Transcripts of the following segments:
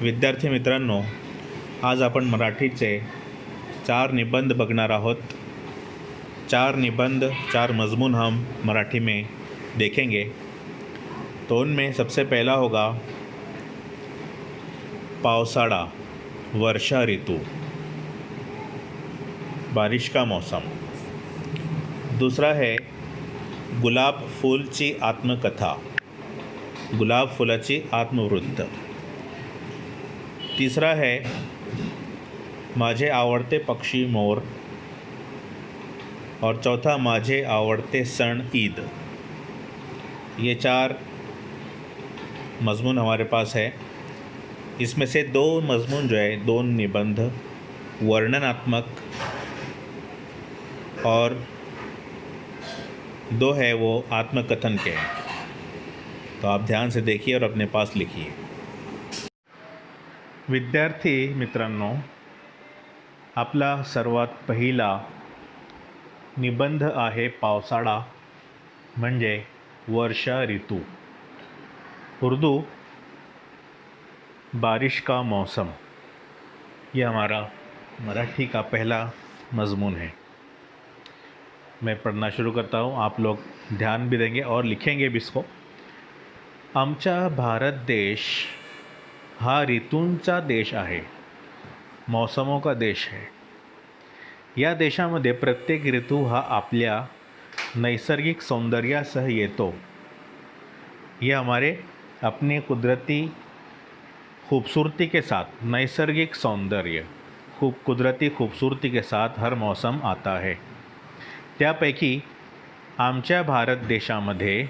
विद्यार्थी मित्रांनो, आज आपण मराठीचे 4 निबंध बघणार आहोत। 4 निबंध, 4 मज़मून हम मराठी में देखेंगे। तो उनमें सबसे पहला होगा पावसाळा, वर्षा ऋतु, बारिश का मौसम। दूसरा है गुलाब फूलची आत्मकथा, गुलाब फुलाची आत्मवृत्त। तीसरा है माझे आवडते पक्षी मोर, और चौथा माझे आवडते सण ईद। ये 4 मज़मून हमारे पास है। इसमें से 2 मज़मून जो है, 2 निबंध वर्णनात्मक और 2 है वो आत्मकथन के हैं। तो आप ध्यान से देखिए और अपने पास लिखिए। विद्यार्थी मित्रांनो, आपला सर्वात पहिला निबंध आहे पावसाळा म्हणजे वर्षा ऋतु, उर्दू बारिश का मौसम। ये हमारा मराठी का पहला मज़मून है। मैं पढ़ना शुरू करता हूँ, आप लोग ध्यान भी देंगे और लिखेंगे भी इसको। आमचा भारत देश हा ऋतूंचा देश आहे, मौसमों का देश है। या देशामध्ये प्रत्येक ऋतू हा आपल्या नैसर्गिक सौंदर्यासह येतो। ये हमारे अपनी कुदरती खूबसूरती के साथ, नैसर्गिक सौंदर्य, कुदरती खूबसूरती के साथ हर मौसम आता है। त्यापैकी आमच्या भारत देशामध्ये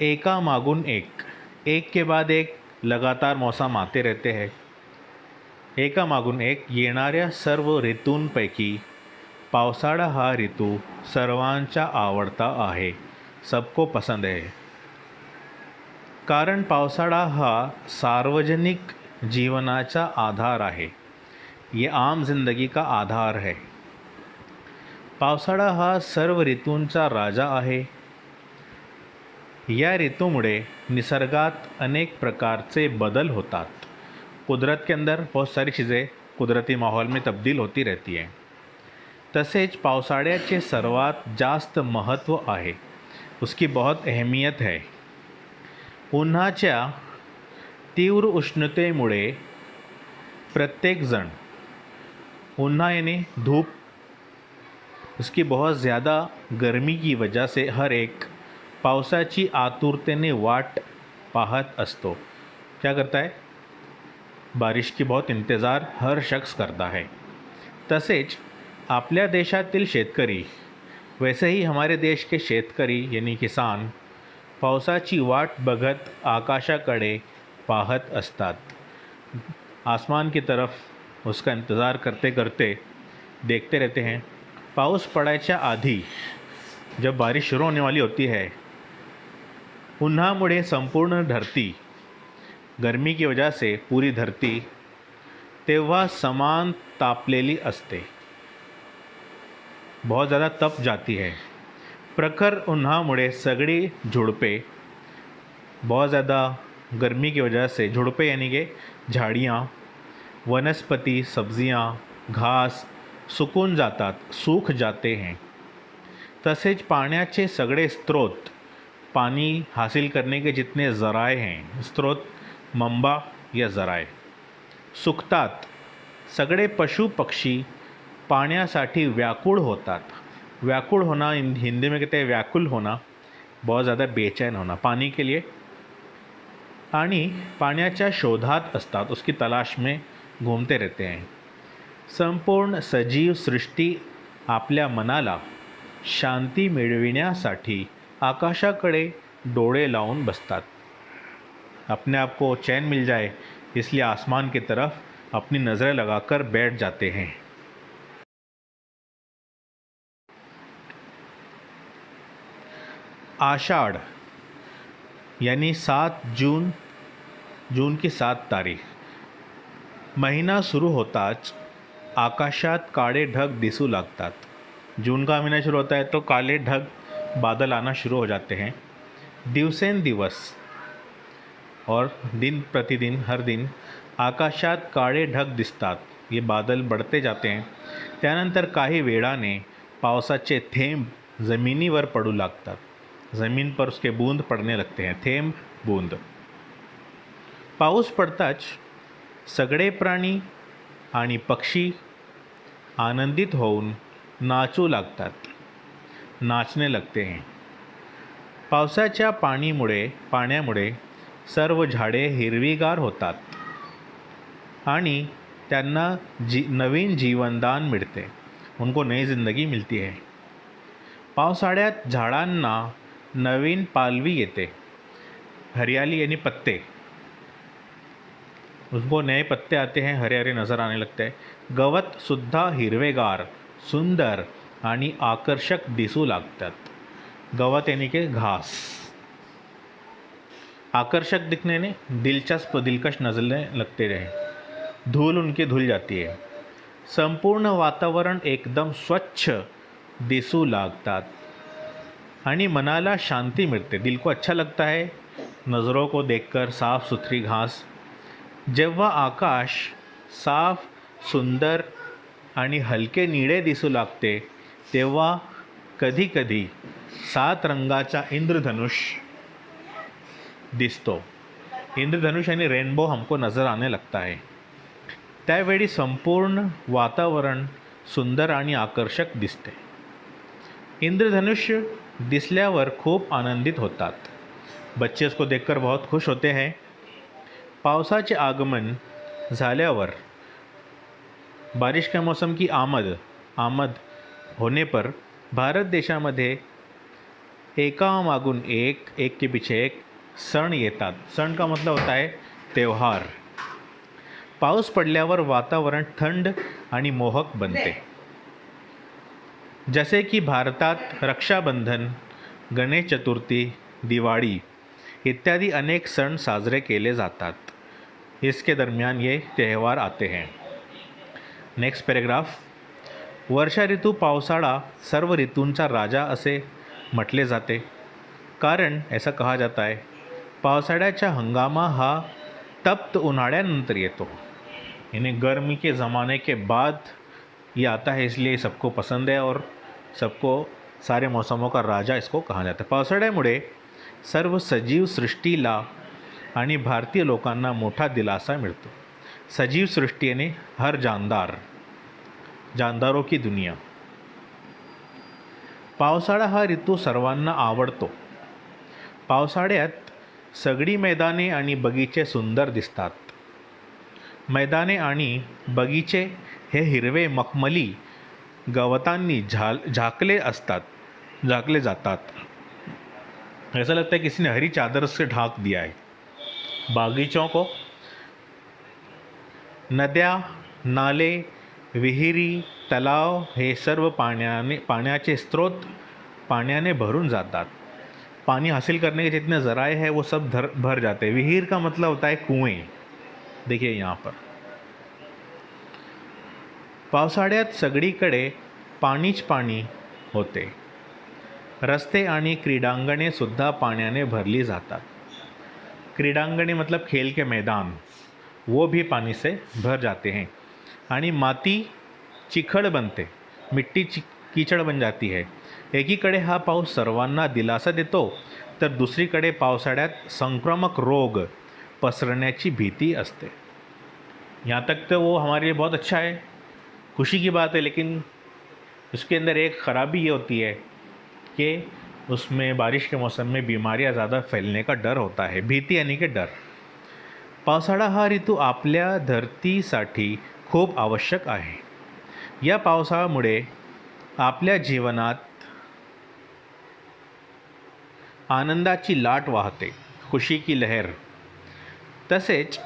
एकामागून एक के बाद एक लगातार मौसम आते रहते हैं। एकामागून एक येणाऱ्या सर्व ऋतूंपैकी पावसाळा हा ऋतू सर्वांचा आवडता आहे, सबको पसंद है। कारण पावसाळा हा सार्वजनिक जीवनाचा आधार आहे, ये आम जिंदगी का आधार है। पावसाळा हा सर्व ऋतूंचा राजा आहे। या ऋतूमुळे निसर्गात अनेक प्रकारचे बदल होतात। कुदरत के अंदर बहुत सारी चीज़ें कुदरती माहौल में तब्दील होती रहती हैं। तसेच पावसाळ्याचे सर्वात जास्त महत्त्व आहे, उसकी बहुत अहमियत है। उन्हाच्या तीव्र उष्णतेमुळे प्रत्येकजण, उन्हा यानी धूप, उसकी बहुत ज़्यादा गर्मी की वजह से हर एक पावसाची आतुरतेने वाट पाहत असतो। क्या करता है? बारिश की बहुत इंतज़ार हर शख्स करता है। तसेच आपल्या देशातील शेतकरी, वैसे ही हमारे देश के शेतकरी यानी किसान पावसाची वाट बघत आकाशाकडे पाहत असतात। आसमान की तरफ उसका इंतज़ार करते करते देखते रहते हैं। पाऊस पडायच्या आधी जब बारिश शुरू होने वाली होती है, उन्हामुळे संपूर्ण धरती, गर्मी की वजह से पूरी धरती तेव्हा समान तापलेली असते, बहुत ज़्यादा तप जाती है। प्रखर उन्हामुळे सगळी झुडपे, बहुत ज़्यादा गर्मी की वजह से झुडपे यानी कि झाड़ियाँ, वनस्पति, सब्जियाँ, घास सुकून जातात, सूख जाते हैं। तसेच पाण्याचे सगळे स्रोत, पानी हासिल करने के जितने ज़राए हैं, स्रोत, मंबा या ज़राए सुकतात। सगळे पशु पक्षी पाण्यासाठी व्याकुळ होतात। व्याकुळ होना हिंदी में कहते हैं व्याकुल होना, बहुत ज़्यादा बेचैन होना पानी के लिए, आणि पाण्याच्या शोधात असतात, उसकी तलाश में घूमते रहते हैं। संपूर्ण सजीव सृष्टी आपल्या मनाला शांती मिळविण्यासाठी आकाशाकडे डोळे लावून बसतात। अपने आप को चैन मिल जाए इसलिए आसमान की तरफ अपनी नज़रें लगाकर बैठ जाते हैं। आषाढ़ यानी 7 जून, जून की 7 तारीख, महीना सुरू होताच आकाशात काळे ढग दिसू लागतात। जून का महीना शुरू होता है तो काले ढग, बादल आना शुरू हो जाते हैं। दिवसेंदिवस और दिन प्रतिदिन हर दिन आकाशात काळे ढग दिसतात. ये बादल बढ़ते जाते हैं. त्यानंतर काही वेळाने पावसाचे थेंब जमिनीवर पडू लागतात. जमीन पर उसके बूंद पड़ने लगते हैं. थेंब, बूंद. पाऊस पडताच सगळे प्राणी आणि पक्षी आनंदित होऊन नाचू लागतात. नाचने लगते हैं. पावसाच्या पाण्यामुळे सर्व झाडे हिरवीगार होतात आणि त्यांना नवीन जीवनदान मिळते. उनको नई जिंदगी मिलती है. पावसाळ्यात झाडांना नवीन पालवी येते. हरियाली यानी पत्ते. उसको नए पत्ते आते हैं, हरे हरे नज़र आने लगते हैं. गवत सुद्धा हिरवेगार, सुंदर आणि आकर्षक दिसू लागतात. गवत यानी के घास. आकर्षक दिखने ने दिलचस्प, दिलकश नजरने लगते रहे. धूल उनकी धुल जाती है. संपूर्ण वातावरण एकदम स्वच्छ दिसू लागतात आणि मनाला शांति मिलते. दिल को अच्छा लगता है नज़रों को देखकर साफ़ सुथरी घास. जेव्हा आकाश साफ, सुंदर आणि हलके निळे दिसू लागते तेव्हा कधी-कधी 7 रंगाचा इंद्रधनुष दिसतो. इंद्रधनुष यानी रेनबो हमको नज़र आने लगता है. त्यावेळी संपूर्ण वातावरण सुंदर आणि आकर्षक दिसते. इंद्रधनुष दिसल्यावर खूप आनंदित होतात. बच्चे उसको देखकर बहुत खुश होते हैं. पावसाचे आगमन झाल्यावर बारिश के मौसम की आमद होने पर भारत देशामध्ये एकामागून एक के पीछे एक सण येतात. सण का मतलब होता है त्यौहार. पाऊस पडल्यावर वातावरण थंड आणि मोहक बनते. जसे की भारतात रक्षाबंधन, गणेश चतुर्थी, दिवाळी इत्यादि अनेक सण साजरे केले जातात. इसके दरमियान ये त्यौहार आते हैं. Next paragraph. वर्षा ऋतू पावसाळा सर्व ऋतूंचा राजा असे म्हटले जाते. कारण ऐसा कहा जाता है पावसाळ्याचा हंगामा हा तप्त उन्हाळ्यानंतर येतो. यानी गर्मी के ज़माने के बाद ये आता है, इसलिए सबको पसंद है और सबको सारे मौसमों का राजा इसको कहा जाता है. पावसाळ्यामुळे सर्व सजीव सृष्टीला आणि भारतीय लोकांना मोठा दिलासा मिळतो. सजीव सृष्टी यानी हर जानदारों की दुनिया. पावसाळा हा ऋतू सर्वांना आवडतो. पावसाळ्यात सगळी मैदाने आणि बगीचे सुंदर दिसतात. मैदाने आणि बगीचे हे हिरवे मखमली गवतांनी झाकले जातात. ऐसा लगता है किसी ने हरी चादर से ढाक दिया है. बागीचों को नद्या, नाले, विहिरी, तलाव हे सर्व पाण्याचे स्रोत पाण्याने भरून जातात. पानी हासिल करने के जितने ज़राए हैं वो सब भर जाते हैं. विहीर का मतलब होता है कुएं. देखिए यहाँ पर पावसाळ्यात सगळीकडे पाणीच पाणी होते. रस्ते आणि क्रीडांगणे सुद्धा पाण्याने भरली जातात. क्रीडांगणे मतलब खेल के मैदान, वो भी पानी से भर जाते हैं. आणि माती चिखल बनते. मिट्टी कीचड़ बन जाती है. एकीकडे हा पाऊस सर्वांना दिलासा देतो तर दुसरीकडे पावसाळ्यात संक्रामक रोग पसरण्याची भीती असते. यहाँ तक तो वो हमारे लिए बहुत अच्छा है, खुशी की बात है. लेकिन उसके अंदर एक ख़राबी ये होती है कि उसमें बारिश के मौसम में बीमारियाँ ज़्यादा फैलने का डर होता है. भीती यानी कि डर. पावसाळा हा ऋतू आपल्या धरतीसाठी खूप आवश्यक आहे. या पावसामुळे आपल्या जीवनात आनंदाची लाट वाहते, खुशी की लहर. तसेच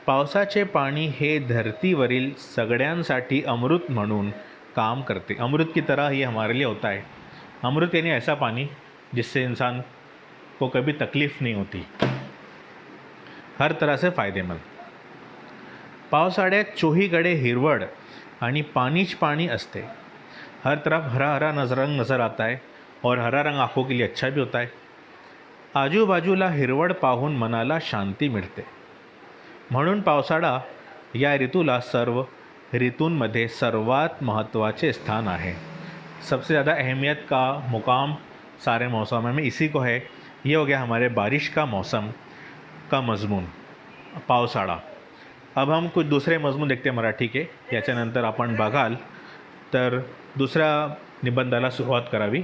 पावसाचे पाणी हे धरतीवरील सगळ्यांसाठी अमृत म्हणून काम करते. अमृत की तरह ये हमारे लिए होता है. अमृत यानी ऐसा पानी जिससे इंसान को कभी तकलीफ़ नहीं होती, हर तरह से फ़ायदेमंद. पावसाळ्यात चोहीकडे हिरवळ आणि पानीच पानी असते. हर तरफ हरा हरा रंग नज़र आता है और हरा रंग आँखों के लिए अच्छा भी होता है. आजूबाजूला हिरवळ पाहून मनाला शांती मिळते. म्हणून पावसाळा या ऋतूला सर्व ऋतूंमध्ये सर्वात महत्त्वाचे स्थान आहे. सबसे ज़्यादा अहमियत का मुकाम सारे मौसम में इसी को है. ये हो गया हमारे बारिश का मौसम का मजमून पावसाळा. अब हम कुछ दुसरे मजमून देखते मराठी के. याच्यानंतर आपण बघाल तर दुसऱ्या निबंधाला सुरुवात करावी.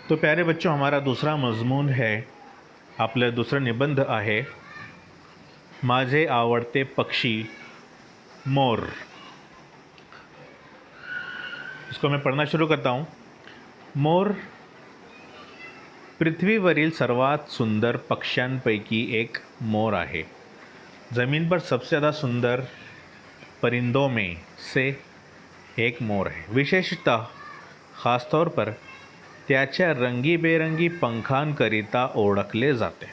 तो प्यारे बच्चों, हमारा दूसरा मजमून है, आपलं दुसरं निबंध आहे माझे आवडते पक्षी मोर. इसको मैं पढ़ना शुरू करता हूँ. मोर पृथ्वीवरील सर्वात सुंदर पक्ष्यांपैकी एक मोर आहे. ज़मीन पर सबसे ज़्यादा सुंदर परिंदों में से एक मोर है. विशेषतः ख़ासतौर पर त्याच्या रंगीबेरंगी पंखांकरिता ओळखले जाते.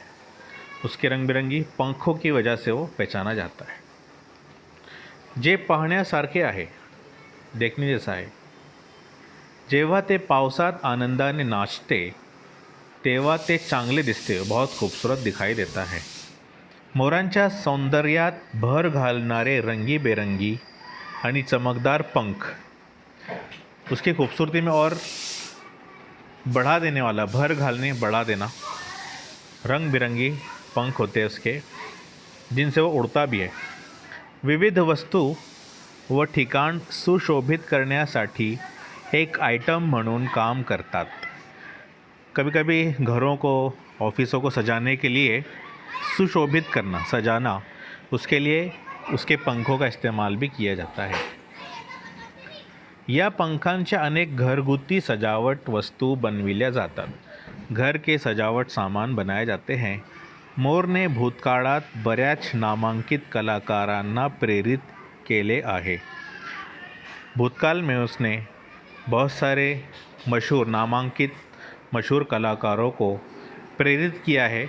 उसके रंग बिरंगी पंखों की वजह से वो पहचाना जाता है. जे पाहण्यासारखे आहे, देखने जैसा आहे. जेव्हा ते पावसात आनंदाने नाचते तेव्हा ते चांगले दिसते, बहुत खूबसूरत दिखाई देता है. मोरांच्या सौंदर्यात भर घालणारे रंगीबेरंगी आणि चमकदार पंख उसकी खूबसूरती में और बढ़ा देने वाला, भर घालने बढ़ा देना, रंग बिरंगी पंख होते हैं उसके, जिनसे वो उड़ता भी है. विविध वस्तू व ठिकाण सुशोभित करण्यासाठी एक आइटम म्हणून काम करतात. कभी कभी घरों को, ऑफिसों को सजाने के लिए सुशोभित करना, सजाना, उसके लिए उसके पंखों का इस्तेमाल भी किया जाता है. या पंखांच्या अनेक घरगुती सजावट वस्तू बनविल्या जातात. घर के सजावट सामान बनाए जाते हैं. मोर ने भूतकाळात बऱ्याच नामांकित कलाकारांना प्रेरित केले आहे. भूतकाल में उसने बहुत सारे नामांकित मशहूर कलाकारों को प्रेरित किया है,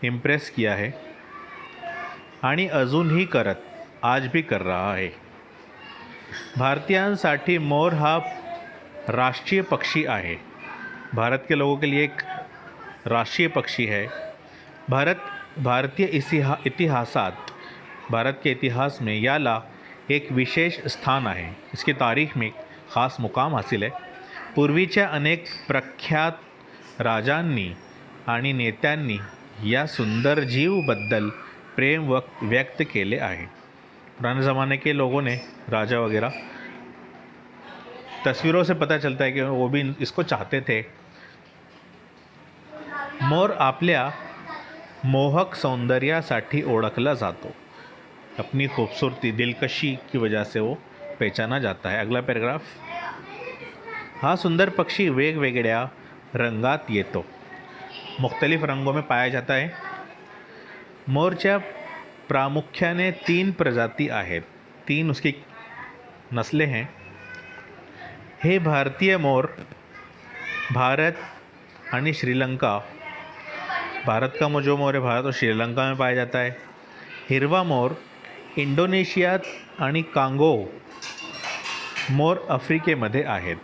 इम्प्रेस किया है आणि अजूनही आज भी कर रहा है. भारतीयांसाठी मोर हा राष्ट्रीय पक्षी आहे. भारत के लोगों के लिए एक राष्ट्रीय पक्षी है. भारतीय इतिहासात, भारत के इतिहास में याला एक विशेष स्थान आहे. इसकी तारीख में ख़ास मुकाम हासिल है. पूर्वीच्या अनेक प्रख्यात राजांनी आणि नेत्यांनी या सुंदर जीवबद्दल प्रेम व्यक्त केले आहे. पुराने ज़माने के लोगों ने, राजा वगैरह, तस्वीरों से पता चलता है कि वो भी इसको चाहते थे. मोर आपल्या मोहक सौंदर्यासाठी ओळखला जातो. अपनी खूबसूरती, दिलकशी की वजह से वो पहचाना जाता है. अगला पैराग्राफ. हा सुंदर पक्षी वेगवेगळ्या रंगात येतो, मुख्तलिफ रंगों में पाया जाता है. मोरच्या प्रामुख्याने 3 प्रजाती आहेत. 3 उसकी नस्लें हैं. हे भारतीय मोर भारत आणि श्रीलंका, भारत का जो मोर है भारत और श्रीलंका में पाया जाता है. हिरवा मोर इंडोनेशियात आणि कांगो मोर आफ्रिकेमध्ये आहेत.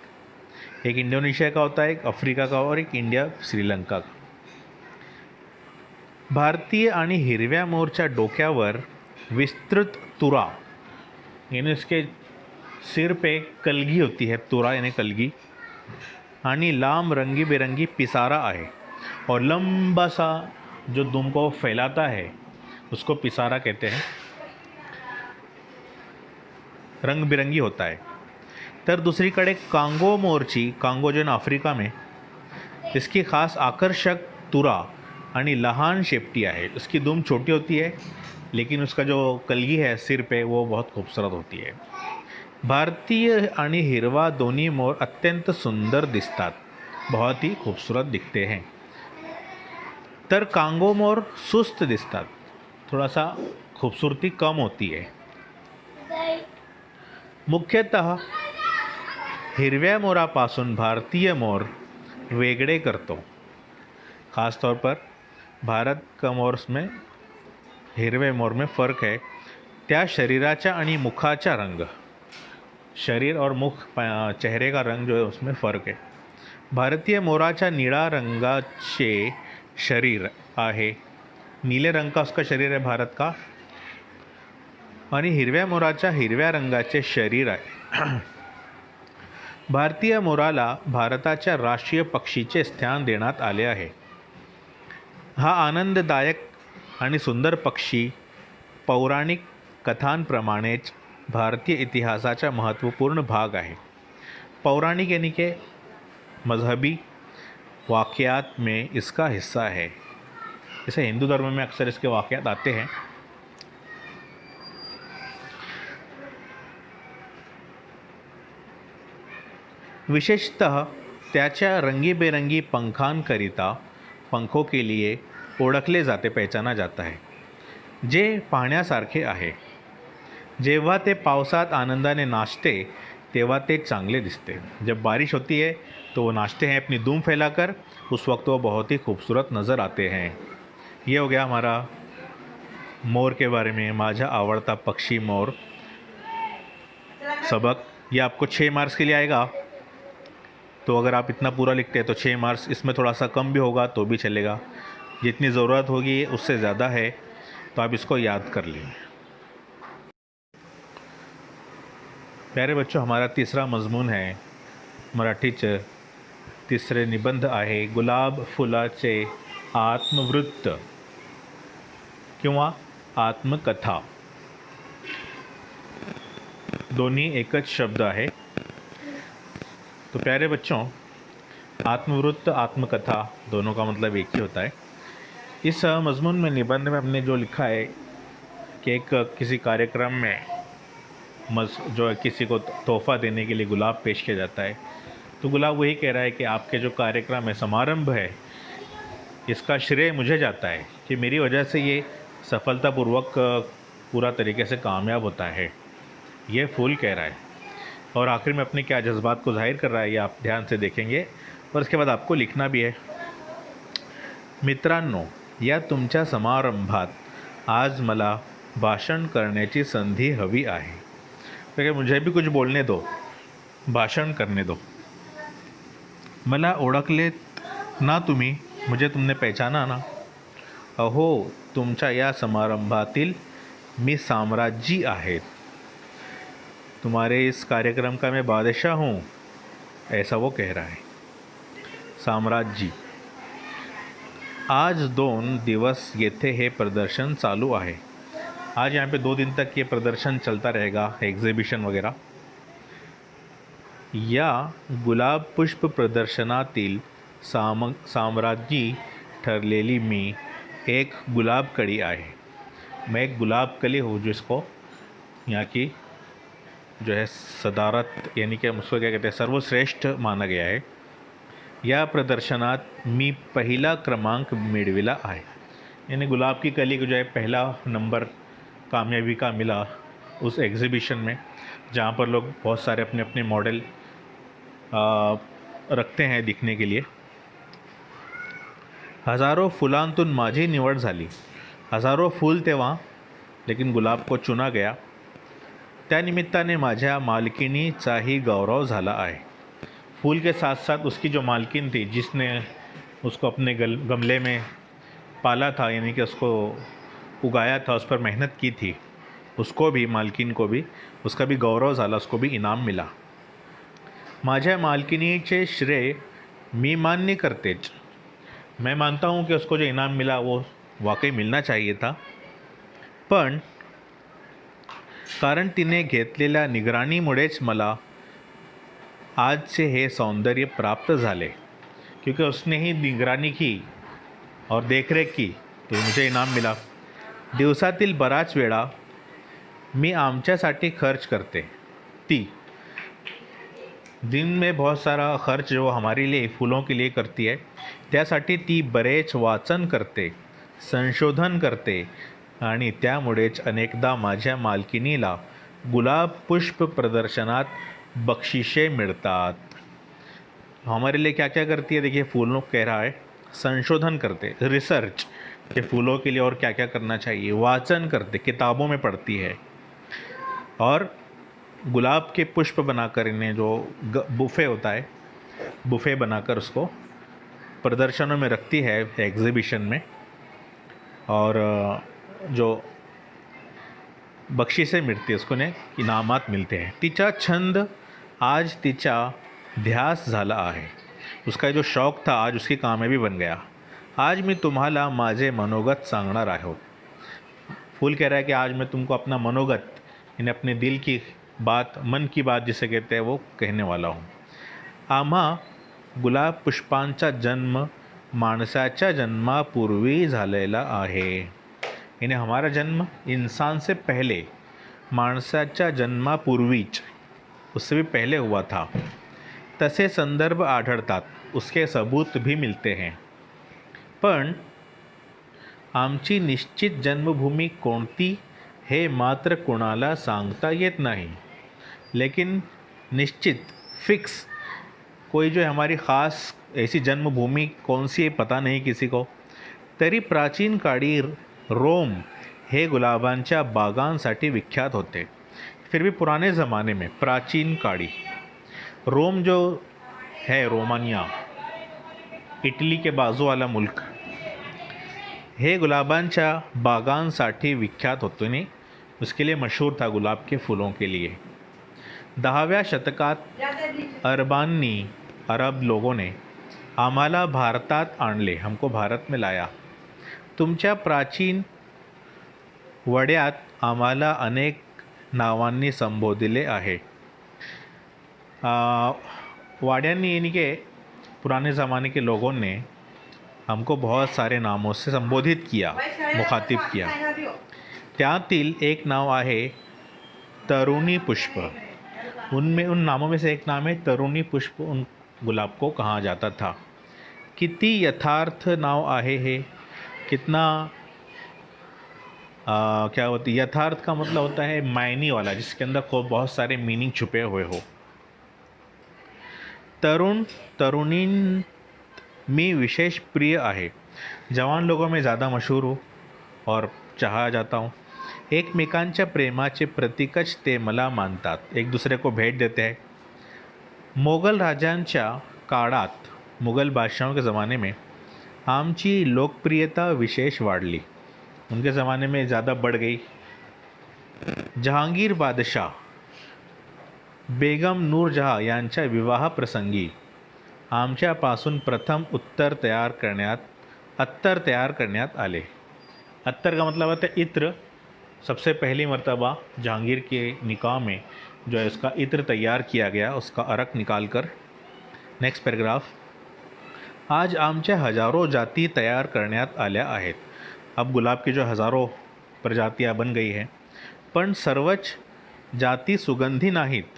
एक इंडोनेशिया का होता है, एक अफ्रीका का और एक इंडिया श्रीलंका का. भारतीय आणि हिरव्या मोरच्या डोक्यावर विस्तृत तुरा, यानी इसके सिर पे कलगी होती है, तुरा यानी कलगी, आणि लांब रंगी बिरंगी पिसारा आहे. और लंबा सा जो दुम को फैलाता है उसको पिसारा कहते हैं. रंग बिरंगी होता है. तर दुसरीकडे कांगो मोरची, कांगो जो ना आफ्रिका में, इसकी खास आकर्षक तुरा आणि लहान शेपटी आहे. उसकी दुम छोटी होती है लेकिन उसका जो कलगी है सिर पे वो बहुत खूबसूरत होती है. भारतीय आणि हिरवा दोन्ही मोर अत्यंत सुंदर दिसतात, बहुत ही खूबसूरत दिखते हैं. तर कांगो मोर सुस्त दिसतात, थोड़ा सा खूबसूरती कम होती है. मुख्यतः हिरव्या मोरापासून भारतीय मोर वेगळे करतो. ख़ास तौर पर भारत का मोर में, हिरवे मोर में फ़र्क है. त्या शरीराचा आणि मुखाचा रंग, शरीर और मुख चेहरे का रंग जो है उसमें फ़र्क है. भारतीय मोराच्या निळा रंगाचे शरीर आहे. नीले रंग का उसका शरीर है भारत का. आणि हिरव्या मोराच्या हिरव्या रंगाचे शरीर आहे. भारतीय मोराला भारताच्या राष्ट्रीय पक्षीचे स्थान देण्यात आले आहे. हा आनंददायक आणि सुंदर पक्षी पौराणिक कथांप्रमाणेच भारतीय इतिहासाचा महत्त्वपूर्ण भाग आहे. पौराणिक यानी कि मजहबी वाक़यात में इसका हिस्सा है. जैसे हिंदू धर्म में अक्सर इसके वाक़यात आते हैं. विशेषतः त्याच्या रंगीबेरंगी पंखों के लिए ओळखले जाते, पहचाना जाता है, जे पाहण्यासारखे आहे. जेव्हा ते पावसात आनंदाने नाचते तेव्हा ते चांगले दिसते. जब बारिश होती है तो वो नाचते हैं अपनी धूम फैलाकर. उस वक्त वो बहुत ही खूबसूरत नज़र आते हैं. ये हो गया हमारा मोर के बारे में, माझा आवड़ता पक्षी मोर सबक. ये आपको 6 मार्क्स के लिए आएगा. तो अगर आप इतना पूरा लिखते हैं तो 6 मार्क्स. इसमें थोड़ा सा कम भी होगा तो भी चलेगा. जितनी ज़रूरत होगी उससे ज़्यादा है तो आप इसको याद कर लें. प्यारे बच्चों, हमारा तीसरा मजमून है मराठीचं तिसरे निबंध आहे गुलाब फुलाचे आत्मवृत्त किंवा आत्मकथा. दोन्ही एकच शब्द आहे. तो प्यारे बच्चों, आत्मवृत्त आत्मकथा दोनों का मतलब एक ही होता है. इस मजमून में निबंध में हमने जो लिखा है कि एक किसी कार्यक्रम में जो है किसी को तोहफ़ा देने के लिए गुलाब पेश किया जाता है. तो गुलाब वही कह रहा है कि आपके जो कार्यक्रम है, समारंभ है, इसका श्रेय मुझे जाता है कि मेरी वजह से ये सफलतापूर्वक पूरा तरीके से कामयाब होता है. ये फूल कह रहा है. और आखिर में अपने क्या जज्बात को जाहिर कर रहा है ये आप ध्यान से देखेंगे. और उसके बाद आपको लिखना भी है. मित्रांनो, या तुमच्या समारंभात आज मला भाषण करण्याची संधी हवी आहे. तो मुझे भी कुछ बोलने दो, भाषण करने दो. मला ओळखले ना तुम्ही, मुझे तुमने पहचाना ना. अहो, तुमच्या या समारंभातील मी साम्राज्ञी आहे. तुम्हारे इस कार्यक्रम का मैं बादशाह हूँ, ऐसा वो कह रहा है. साम्राज्ञी. आज 2 दिवस येथे हे प्रदर्शन चालू आहे. आज यहाँ पे 2 दिन तक ये प्रदर्शन चलता रहेगा, एग्जिबिशन वगैरह. या गुलाब पुष्प प्रदर्शनातील साम्राज्ञी ठरलेली मी एक गुलाब कली आहे. मैं एक गुलाब कली हूँ जिसको यहाँ की जो है सदारत यानी कि उसको क्या कहते हैं, सर्वश्रेष्ठ माना गया है. या प्रदर्शनात मी पहिला क्रमांक मिळविला आहे. यानी गुलाब की कली को जो है पहला नंबर कामयाबी का मिला उस एग्ज़िबिशन में, जहाँ पर लोग बहुत सारे अपने अपने मॉडल रखते हैं दिखने के लिए. हजारों फुलांतून माझी निवड झाली. हजारों फूल थे वहाँ, लेकिन गुलाब को चुना गया. त्या निमित्ताने माझ्या मालकिनीचाही गौरव झाला आहे. फूल के साथ साथ उसकी जो मालकिन थी, जिसने उसको अपने गमले में पाला था, यानी कि उसको उगाया था, उस पर मेहनत की थी, उसको भी, मालकिन को भी, उसका भी गौरव झाला, उसको भी इनाम मिला. माझ्या मालकिनीचे श्रेय मी मान्य करतेच. मैं मानता हूँ कि उसको जो इनाम मिला वो वाकई मिलना चाहिए था. पण कारण तिने घेतलेल्या निगराणीमुळेच मला आजचे हे सौंदर्य प्राप्त झाले. क्योंकि उसने ही निगरानी की और देखरेख की तो मुझे इनाम मिला. दिवसातील बराच वेळा मी आमच्यासाठी खर्च करते. ती दिन में बहुत सारा खर्च जो हमारे लिए फूलों के लिए करती है, त्यासाठी ती बरेच वाचन करते, संशोधन करते आणि त्यामुळेच अनेकदा माझ्या मालकिनीला गुलाब पुष्प प्रदर्शनात बक्षिसे मिळतात. हमारे लिए क्या क्या करती है, देखिए फूलों कह रहा है, संशोधन करते, रिसर्च कि फूलों के लिए और क्या क्या करना चाहिए, वाचन करते, किताबों में पढ़ती है, और गुलाब के पुष्प बनाकर इन्हें जो बुफ़े होता है, बुफ़े बनाकर उसको प्रदर्शनों में रखती है एग्ज़िबिशन में, और जो बक्षिसें मिळते उसको ने इनामात मिलते हैं. तिचा छंद आज तिचा ध्यास झाला आहे. उसका जो शौक था आज उसकी कामयाबी बन गया. आज मैं तुम्हाला माझे मनोगत सांगणार आहोत. फूल कह रहा है कि आज मैं तुमको अपना मनोगत, यानी अपने दिल की बात, मन की बात जिसे कहते हैं, वो कहने वाला हूँ. आम्हा गुलाब पुष्पांचा जन्म माणसाच्या जन्मापूर्वी झालेला आहे. यानी हमारा जन्म इंसान से पहले, माणसाच्या जन्मापूर्वीच, उससे भी पहले हुआ था. तसे संदर्भ आढळतात, उसके सबूत भी मिलते हैं. पण आमची निश्चित जन्मभूमी कोणती हे मात्र कोणाला सांगता येत नहीं. लेकिन निश्चित, फिक्स कोई जो हमारी ख़ास ऐसी जन्मभूमि कौन सी है पता नहीं किसी को. तरी प्राचीन काळी रोम हे गुलाबांच्या बागांसाठी विख्यात होते. फिर भी पुराने ज़माने में, प्राचीन काळी, रोम जो है, रोमानिया, इटली के बाजू वाला मुल्क, हे गुलाबांच्या बागांसाठी विख्यात होते. नहीं, उसके लिए मशहूर था गुलाब के फूलों के लिए. 10व्या शतकात अरब लोगों ने आम्हाला भारतात आणले, हमको भारत में लाया. तुमच्या प्राचीन वड्यात आम्हाला अनेक नावांनी संबोधिले आहे. वाड्यांनी, यानी कि पुराने ज़माने के लोगों ने हमको बहुत सारे नामों से संबोधित किया, मुखातिब किया. त्यातील एक नाव आहे तरुणी पुष्प. उन नामों में से एक नाम है तरुणी पुष्प. उन गुलाब को कहा जाता था. किती यथार्थ नाव आहे हे. कितना क्या होती है यथार्थ का मतलब होता है मायनी वाला, जिसके अंदर खूब बहुत सारे मीनिंग छुपे हुए हो. तरुणीन मी विशेष प्रिय आहे. जवान लोगों में ज़्यादा मशहूर हूँ और चाहा जाता हूँ. एकमेकांच्या प्रेमाचे प्रतीकच ते मला मानतात. एक दूसरे को भेट देते हैं. मोगल राजांच्या काळात, मुग़ल बादशाहों के ज़माने में आमची लोकप्रियता विशेष वाढली. उनके ज़माने में ज़्यादा बढ़ गई. जहांगीर बादशाह बेगम नूरजहाँ यांच्या विवाहप्रसंगी आमच्यापासून प्रथम अत्तर तयार करण्यात आले. अत्तर का मतलब होता है इत्र. सबसे पहली मर्तबा जहांगीर के निकाह में जो है उसका इत्र तैयार किया गया, उसका अरक निकाल कर. Next paragraph. आज आमच्या हजारों जाती तयार करण्यात आल्या आहेत. अब गुलाब की जो हज़ारों प्रजातियाँ बन गई हैं, पण सर्वच जाति सुगंधी नाहीत.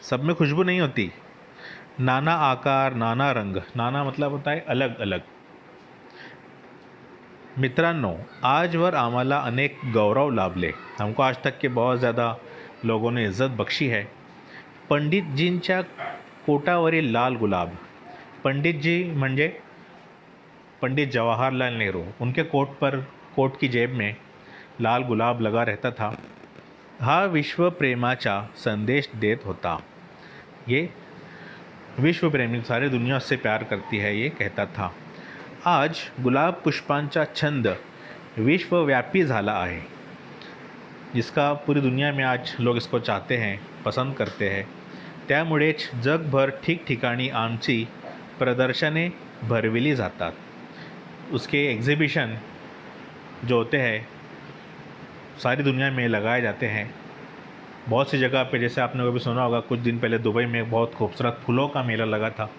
सब में खुशबू नहीं होती. नाना आकार, नाना रंग. नाना मतलब होता है अलग अलग. मित्रांनो, आजवर आम्हाला अनेक गौरव लाभले. हमको आज तक के बहुत ज़्यादा लोगों ने इज्जत बख्शी है. पंडितजींच्या कोटावरील लाल गुलाब. पंडित जी म्हणजे पंडित जवाहरलाल नेहरू. उनके कोट की जेब में लाल गुलाब लगा रहता था. हा विश्व प्रेमाचा संदेश देत होता. ये विश्व प्रेमी, सारी दुनिया से प्यार करती है, ये कहता था. आज गुलाब पुष्पांचा छंद विश्वव्यापी झाला आहे, जिसका पूरी दुनिया में आज लोग इसको चाहते हैं, पसंद करते हैं. त्यामुळेच जगभर ठिकठिकाणी आमची प्रदर्शने भरविली जातात. उसके एग्ज़िबिशन जो होते हैं सारी दुनिया में लगाए जाते हैं. बहुत सी जगह पे, जैसे आपने कभी सुना होगा, कुछ दिन पहले दुबई में बहुत खूबसूरत फूलों का मेला लगा था,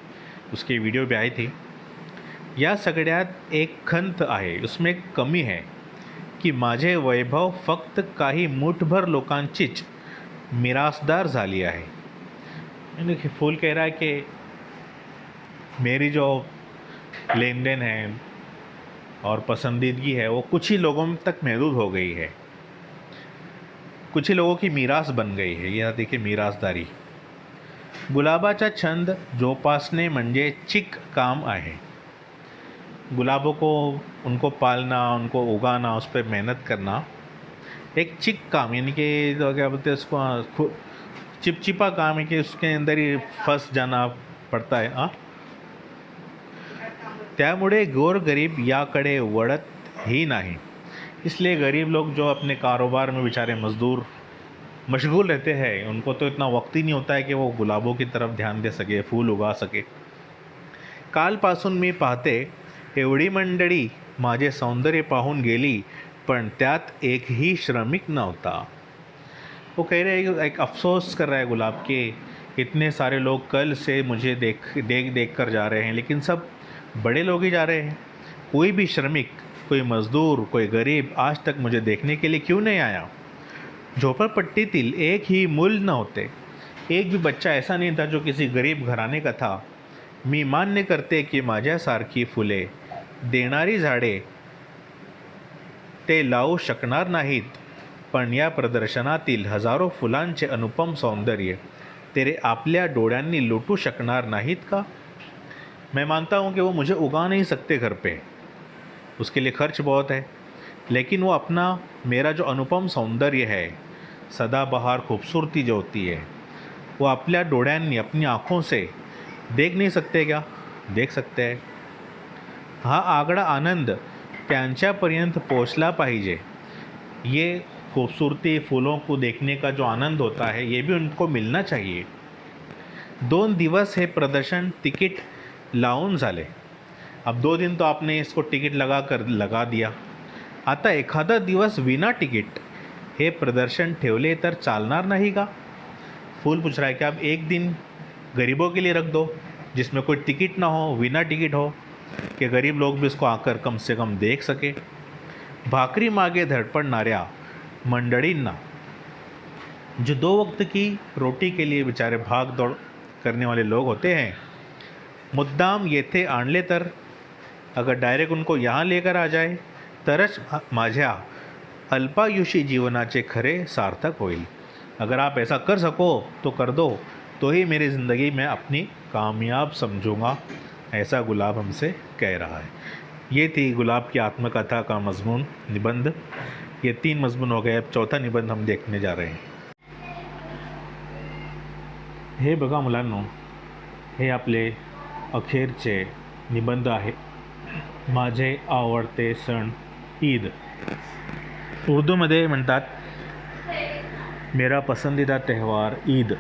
उसकी वीडियो भी आई थी. या सगळ्यात एक खंत आहे, उसमें एक कमी है की माझे वैभव फक्त काही मुठभर लोकांचीच मिरासदार झाली आहे. यानी कि फूल कह रहा है कि मेरी जो लेन देन है और पसंदीदगी है वो कुछ ही लोगों तक महदूद हो गई है, कुछ ही लोगों की मीरास बन गई है. यह देखिए मीरासदारी. गुलाबाचा छंद जोपासने म्हणजे चिक काम आहे. गुलाबों को, उनको पालना, उनको उगाना, उस पर मेहनत करना, एक चिक काम यानी कि जो क्या बोलते हैं उसको चिपचिपा काम है कि उसके अंदर ही फंस जाना पड़ता है। हाँ, त्यामुळे गोरगरीब याकडे वळत ही नाही। इसलिए गरीब लोग जो अपने कारोबार में बेचारे मजदूर मशगूल रहते हैं, उनको तो इतना वक्त ही नहीं होता है कि वो गुलाबों की तरफ ध्यान दे सके, फूल उगा सके। कालपासून मी पाहते एवढी मंडळी माझे सौंदर्य पाहून गेली, पण त्यात एकही श्रमिक नव्हता। वो कह रहे हैं, एक अफसोस कर रहा है गुलाब के, इतने सारे लोग कल से मुझे देख कर जा रहे हैं, लेकिन सब बड़े लोग ही जा रहे हैं। कोई भी श्रमिक, कोई मजदूर, कोई गरीब आज तक मुझे देखने के लिए क्यों नहीं आया। झोपड़पट्टीतील एक ही मूल नव्हते, एक भी बच्चा ऐसा नहीं था जो किसी गरीब घराणे का था। मी मान्य करते की माझ्यासारखी फुले देणारी झाडे ते लावू शकणार नाहीत, पण या प्रदर्शनातील हजारो फुलांचे अनुपम सौंदर्य तेरे आपल्या डोळ्यांनी लुटू शकणार नाहीत का। मैं मानता हूँ कि वो मुझे उगा नहीं सकते घर पे, उसके लिए खर्च बहुत है, लेकिन वो अपना मेरा जो अनुपम सौंदर्य है, सदाबहार खूबसूरती जो होती है, वो आपल्या डोळ्यांनी अपनी आँखों से देख नहीं सकते क्या। देख सकते हैं। हा आगळा आनंद त्यांच्यापर्यंत पोहोचला पाहिजे। ये खूबसूरती, फूलों को देखने का जो आनंद होता है, ये भी उनको मिलना चाहिए। 2 दिवस हे प्रदर्शन तिकीट लावून झाले। अब 2 दिन तो आपने इसको टिकट लगा दिया, आता एखादा दिवस विना तिकीट हे प्रदर्शन ठेवले तर चालणार नाही का। फूल पूछ रहा है कि आप एक दिन गरीबों के लिए रख दो, जिसमें कोई टिकट ना हो, बिना टिकट हो, कि गरीब लोग भी इसको आकर कम से कम देख सके। भाकरी मागे धडपडणाऱ्या मंडळींना, जो 2 वक्त की रोटी के लिए बेचारे भाग दौड़ करने वाले लोग होते हैं, मुद्दाम येथे आणले तर, अगर डायरेक्ट उनको यहाँ लेकर आ जाए तरच माझ्या अल्पायुषी जीवनाचे खरे सार्थक होईल। अगर आप ऐसा कर सको तो कर दो, तो ही मेरी ज़िंदगी में अपनी कामयाब समझूंगा, ऐसा गुलाब हमसे कह रहा है। ये थी गुलाब की आत्मकथा का मजमून, निबंध। ये 3 मजमून हो गए, अब चौथा निबंध हम देखने जा रहे हैं। हे बघा मुलांनो, हे आपले अखेरचे निबंध आहे। माझे आवडते सण ईद। उर्दूमध्ये म्हणतात मेरा पसंदीदा त्यौहार ईद।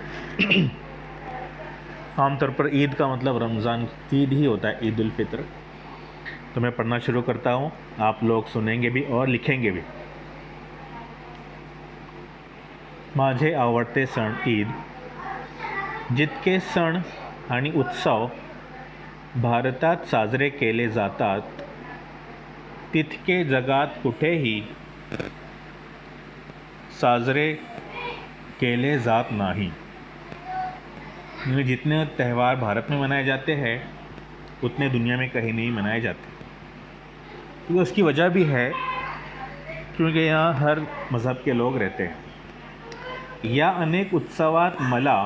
आमतौर पर ईद का मतलब रमज़ान ईद ही होता है, ईद उल फित्र। तो मैं पढ़ना शुरू करता हूँ, आप लोग सुनेंगे भी और लिखेंगे भी। माझे आवडते सण ईद। जितके सण आणि उत्सव भारतात साजरे केले जातात, तितके जगात कुठेही साजरे केले जात नहीं। जितने त्यौहार भारत में मनाए जाते हैं, उतने दुनिया में कहीं नहीं मनाए जाते। तो उसकी वजह भी है, क्योंकि यहाँ हर मज़हब के लोग रहते हैं। या अनेक उत्सवात मला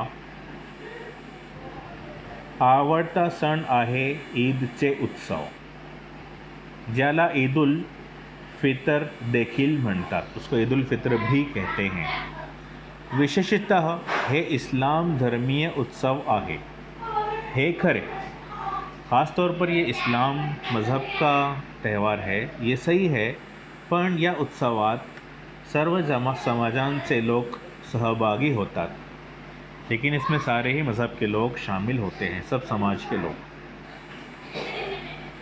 आवडता सण आहे ईदचे उत्सव, ज्याला ईद उल फितर देखील म्हणतात। उसको ईद उल फितर भी कहते हैं। विशेषतः हे इस्लाम धर्मीय उत्सव आहे, हे खरे। ख़ास तौर पर ये इस्लाम मज़हब का त्यौहार है, ये सही है, पण या उत्सवात सर्व समाजांचे लोग सहभागी होतात, लेकिन इसमें सारे ही मज़हब के लोग शामिल होते हैं, सब समाज के लोग।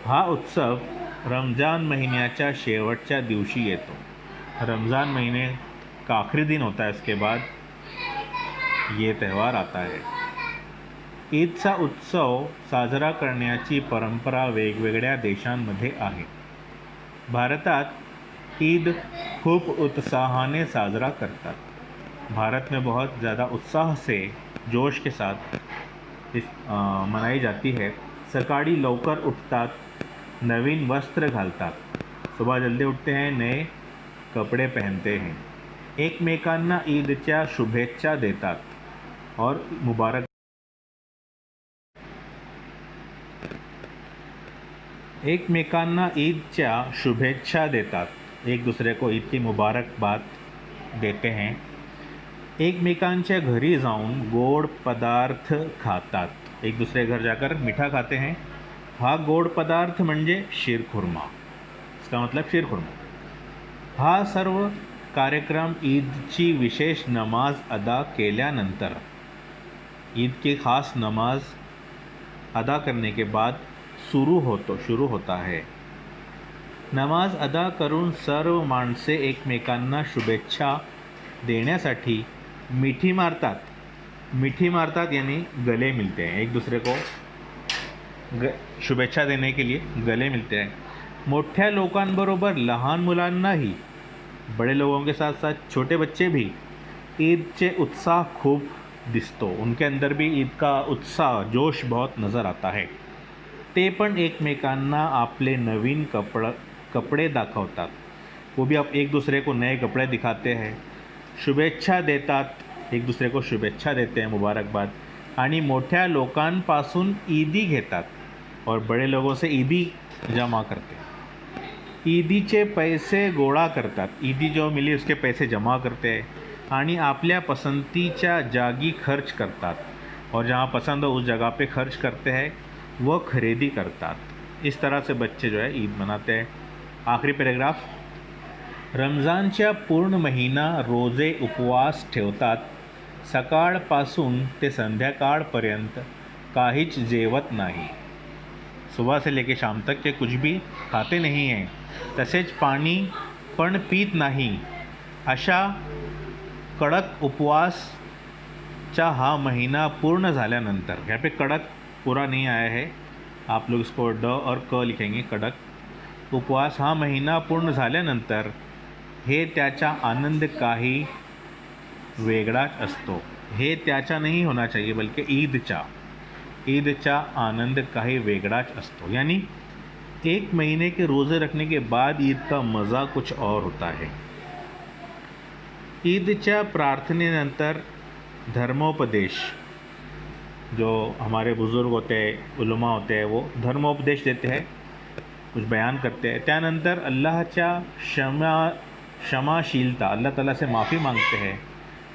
हा उत्सव रमज़ान महीन्याच्या शेवटच्या दिवशी येतो। रमज़ान महीने का आखिरी दिन होता है, उसके बाद ये त्यौहार आता है। ईदचा उत्सव साजरा करण्याची परंपरा वेगवेगळ्या देशांमध्ये आहे। भारतात ईद खूब उत्साहाने साजरा करतात। भारत में बहुत ज़्यादा उत्साह से, जोश के साथ मनाई जाती है। सकाळी लवकर उठतात, नवीन वस्त्र घालतात, सुबह जल्दी उठते हैं, नए कपड़े पहनते हैं, एकमेकांना ईदच्या शुभेच्छा देतात और मुबारक एकमेकांना ईदच्या शुभेच्छा देतात, एक दूसरे को ईद की मुबारकबाद देते हैं. एकमेकांच्या घरी जाऊन गोड पदार्थ खातात. एक दूसरे घर जाकर मीठा खाते हैं. हा गोड पदार्थ म्हणजे शीरखुर्मा. इसका मतलब शीरखुर्मा. हा सर्व कार्यक्रम ईदची विशेष नमाज अदा केल्यानंतर, ईद की खास नमाज अदा करने के बाद शुरू होता है. नमाज अदा करून सर्व माणसे एकमेकांना शुभेच्छा देण्यासाठी मिठी मारतात यानी गले मिलते हैं. एक दूसरे को शुभेच्छा देने के लिए गले मिलते हैं. मोठ्या लोकांबरोबर लहान मुलांनाही, बड़े लोगों के साथ साथ छोटे बच्चे भी ईदचे उत्साह खूब दिसतो. उनके अंदर भी ईद का उत्साह, जोश बहुत नज़र आता है. ते पण एकमेकांना आपले नवीन कपड़े दाखवतात. वो भी आप एक दूसरे को नए कपड़े दिखाते हैं. शुभेच्छा देतात, एक दूसरे को शुभेच्छा देते हैं, मुबारकबाद. आणि मोठ्या लोकांपासून ईदी घेतात और बड़े लोगों से ईदी जमा करते हैं. ईदीचे पैसे गोळा करतात. ईदी जो मिली उसके पैसे जमा करते हैं आणि आपल्या पसंतीच्या जागी खर्च करतात. और जहाँ पसंद हो उस जगह पे खर्च करते हैं, वो खरीदी करतात. इस तरह से बच्चे जो है ईद मनाते हैं. आखिरी पैराग्राफ. रमज़ानच्या पूर्ण महिना रोजे उपवास ठेवतात. सकाळपासून ते संध्याकाळपर्यंत काहीच जेवत नाही. सुबह से लेकर शाम तक के कुछ भी खाते नहीं हैं. तसेच पाणी पण पीत नाही. अशा कडक उपवासचा हा महीना पूर्ण झाल्यानंतर, यहाँ पे कडक पूरा नहीं आया है, आप लोग इसको ड और क लिखेंगे. कडक उपवास हा महीना पूर्ण झाल्यानंतर हे त्याचा आनंद काही वेगळाच असतो. हे त्याचा नहीं होना चाहिए बल्कि ईदचा आनंद काही वेगळाच असतो. यानी एक महीने के रोज़े रखने के बाद ईद का मज़ा कुछ और होता है. ईदच्या प्रार्थनेनंतर धर्मोपदेश, जो हमारे बुज़ुर्ग होते हैं, उलमा होते हैं, वो धर्मोपदेश देते हैं, कुछ बयान करते हैं. त्यानंतर अल्लाहच्या क्षमाशीलता, अल्लाह ताला से माफ़ी मांगते हैं.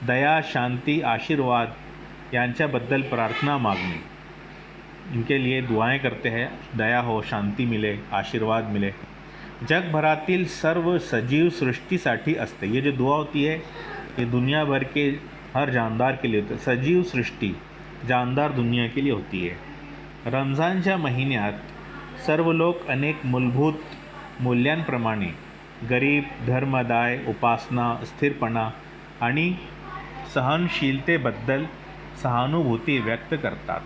दया, शांती, आशीर्वाद यांच्याबद्दल प्रार्थना मागणे, इनके लिए दुआएं करते हैं. दया हो, शांती मिले, आशीर्वाद मिले. जगभरातील सर्व सजीव सृष्टीसाठी असते. ये जो दुआ होती है ये दुनिया भर के हर जानदार के लिए होती है. सजीव सृष्टी, जानदार दुनिया के लिए होती है. रमज़ानच्या महिन्यात सर्व लोक अनेक मूलभूत मूल्यांप्रमाणे गरीब, धर्मदाय, उपासना, स्थिरपणा आणि सहनशीलतेबद्दल सहानुभूति व्यक्त करतात.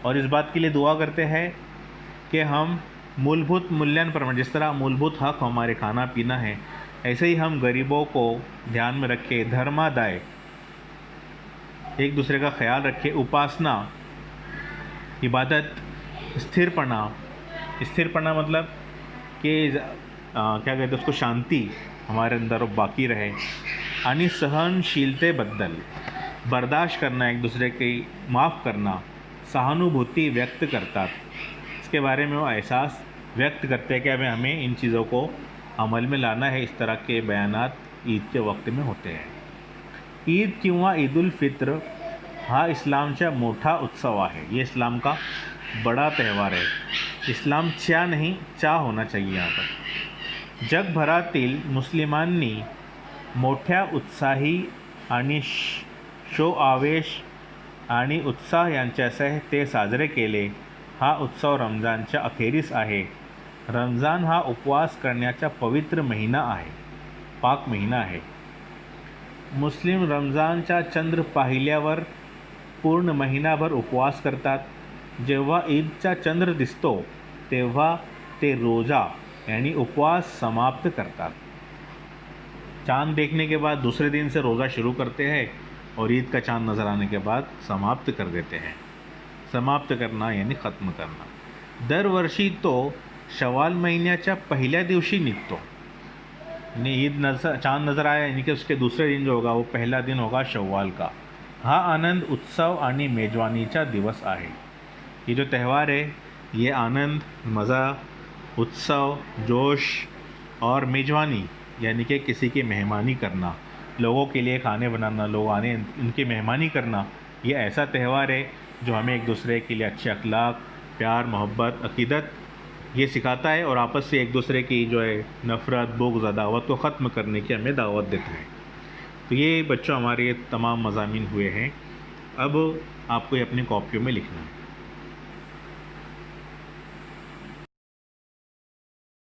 और इस बात के लिए दुआ करते हैं कि हम मूलभूत मूल्यांप्रमाणे, जिस तरह मूलभूत हक हमारे खाना पीना है, ऐसे ही हम गरीबों को ध्यान में रखें. धर्मादाय, एक दूसरे का ख्याल रखें. उपासना, इबादत. स्थिरपणा मतलब कि क्या कहते हैं उसको, शांति हमारे अंदर बाकी रहे. आणि सहनशीलतेबद्दल, बर्दाश्त करना, एक दूसरे की माफ़ करना, सहानुभूति व्यक्त करतात. इसके बारे में वो एहसास व्यक्त करते हैं कि हमें इन चीज़ों को अमल में लाना है. इस तरह के बयानात ईद के वक्त में होते हैं. ईद किंवा ईदुल फित्र हा इस्लामचा मोठा उत्सव आहे. ये इस्लाम का बड़ा त्यौहार है. इस्लाम नहीं चा होना चाहिए यहाँ पर. जगभरातील मुस्लिमांनी मोठ्या उत्साही आणि आवेश आणि उत्साह यांच्यासह ते साजरे केले. हा उत्सव रमजानच्या अखेरीस आहे. रमजान हा उपवास करण्याचा पवित्र महिना आहे, पाक महिना आहे. मुस्लिम रमजानचा चंद्र पाहिल्यावर पूर्ण महिनाभर उपवास करतात. जेव्हा ईदचा चंद्र दिसतो तेव्हा ते रोज़ा यानी उपवास समाप्त करतात. चांद देखने के बाद दूसरे दिन से रोज़ा शुरू करते हैं और ईद का चांद नज़र आने के बाद समाप्त कर देते हैं. समाप्त करना यानी ख़त्म करना. दरवर्षी तो शवाल महिन्याच्या पहिल्या दिवशी निघतो. यानी ईद चांद नज़र आया यानी कि उसके दूसरे दिन जो होगा वो पहला दिन होगा शव्वाल का. हा आनंद, उत्सव आणि मेजवानीचा दिवस आहे. ये जो त्यौहार है ये आनंद, मज़ा, उत्सव, जोश और मेजवानी यानी कि किसी की मेहमानी करना, लोगों के लिए खाने बनाना, लोग आने उनकी मेहमानी करना, ये ऐसा त्यौहार है जो हमें एक दूसरे के लिए अच्छे अखलाक, प्यार, मोहब्बत, अक़ीदत ये सिखाता है और आपस से एक दूसरे की जो है नफ़रत, बुग़्ज़, अदावत को ख़त्म करने की हमें दावत देता है। तो ये बच्चों हमारे ये तमाम मज़ामीन हुए हैं। अब आपको ये अपनी कॉपियों में लिखना है।